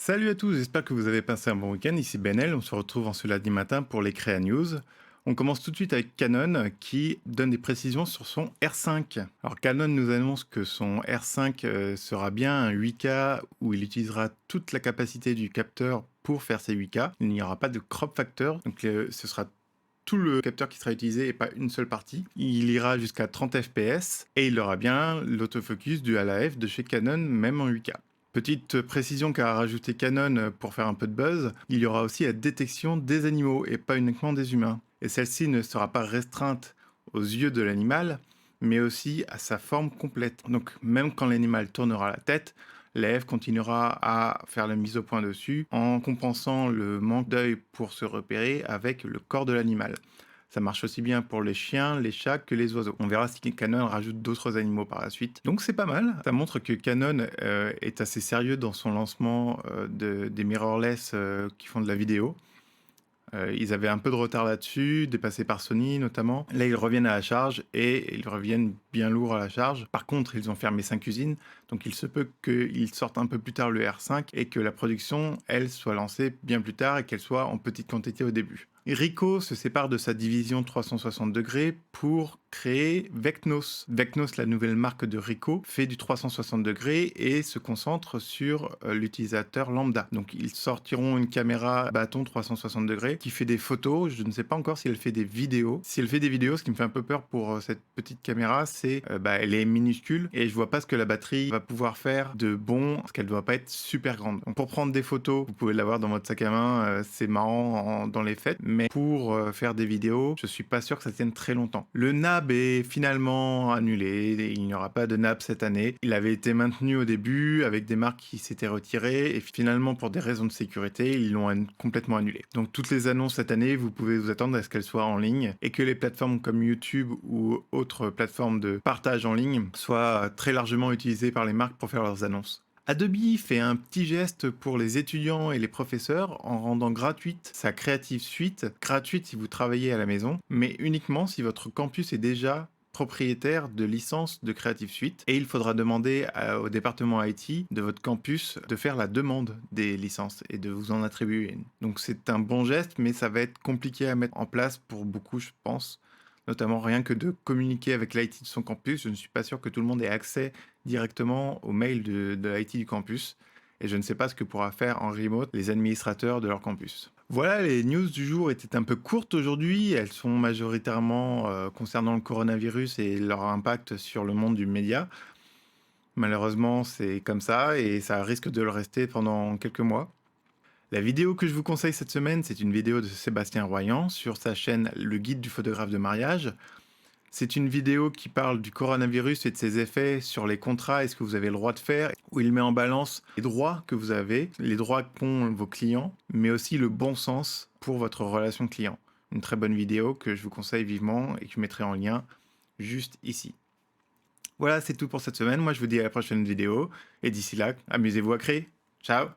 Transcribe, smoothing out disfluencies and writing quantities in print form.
Salut à tous, j'espère que vous avez passé un bon week-end. Ici Benel, on se retrouve en ce lundi matin pour les Créa News. On commence tout de suite avec Canon qui donne des précisions sur son R5. Alors Canon nous annonce que son R5 sera bien un 8K où il utilisera toute la capacité du capteur pour faire ses 8K. Il n'y aura pas de crop factor, donc ce sera tout le capteur qui sera utilisé et pas une seule partie. Il ira jusqu'à 30 fps et il aura bien l'autofocus du HLAF de chez Canon même en 8K. Petite précision qu'a rajouté Canon pour faire un peu de buzz, il y aura aussi la détection des animaux et pas uniquement des humains. Et celle-ci ne sera pas restreinte aux yeux de l'animal, mais aussi à sa forme complète. Donc même quand l'animal tournera la tête, l'AF continuera à faire la mise au point dessus en compensant le manque d'œil pour se repérer avec le corps de l'animal. Ça marche aussi bien pour les chiens, les chats que les oiseaux. On verra si Canon rajoute d'autres animaux par la suite. Donc c'est pas mal. Ça montre que Canon est assez sérieux dans son lancement des mirrorless qui font de la vidéo. Ils avaient un peu de retard là-dessus, dépassés par Sony notamment. Là, ils reviennent à la charge et ils reviennent bien lourds à la charge. Par contre, ils ont fermé 5 usines, donc il se peut qu'ils sortent un peu plus tard le R5 et que la production, elle, soit lancée bien plus tard et qu'elle soit en petite quantité au début. Ricoh se sépare de sa division 360 degrés pour créer Vecnos. Vecnos, la nouvelle marque de Ricoh, fait du 360 degrés et se concentre sur l'utilisateur lambda. Donc ils sortiront une caméra bâton 360 degrés qui fait des photos. Je ne sais pas encore si elle fait des vidéos. Si elle fait des vidéos, ce qui me fait un peu peur pour cette petite caméra, c'est elle est minuscule et je vois pas ce que la batterie va pouvoir faire de bon, parce qu'elle doit pas être super grande. Donc pour prendre des photos, vous pouvez l'avoir dans votre sac à main, c'est marrant dans les fêtes, mais pour faire des vidéos, je suis pas sûr que ça tienne très longtemps. Le NAB est finalement annulé, il n'y aura pas de NAB cette année. Il avait été maintenu au début avec des marques qui s'étaient retirées et finalement pour des raisons de sécurité, ils l'ont complètement annulé. Donc toutes les annonces cette année, vous pouvez vous attendre à ce qu'elles soient en ligne et que les plateformes comme YouTube ou autres plateformes de partage en ligne soient très largement utilisées par les marques pour faire leurs annonces. Adobe fait un petit geste pour les étudiants et les professeurs en rendant gratuite sa Creative Suite, gratuite si vous travaillez à la maison, mais uniquement si votre campus est déjà propriétaire de licence de Creative Suite et il faudra demander au département IT de votre campus de faire la demande des licences et de vous en attribuer une. Donc c'est un bon geste, mais ça va être compliqué à mettre en place pour beaucoup, je pense. Notamment rien que de communiquer avec l'IT de son campus. Je ne suis pas sûr que tout le monde ait accès directement au mail de l'IT du campus. Et je ne sais pas ce que pourra faire en remote les administrateurs de leur campus. Voilà, les news du jour étaient un peu courtes aujourd'hui. Elles sont majoritairement concernant le coronavirus et leur impact sur le monde du média. Malheureusement, c'est comme ça et ça risque de le rester pendant quelques mois. La vidéo que je vous conseille cette semaine, c'est une vidéo de Sébastien Royan sur sa chaîne Le Guide du photographe de mariage. C'est une vidéo qui parle du coronavirus et de ses effets sur les contrats et ce que vous avez le droit de faire, où il met en balance les droits que vous avez, les droits qu'ont vos clients, mais aussi le bon sens pour votre relation client. Une très bonne vidéo que je vous conseille vivement et que je mettrai en lien juste ici. Voilà, c'est tout pour cette semaine. Moi, je vous dis à la prochaine vidéo. Et d'ici là, amusez-vous à créer. Ciao!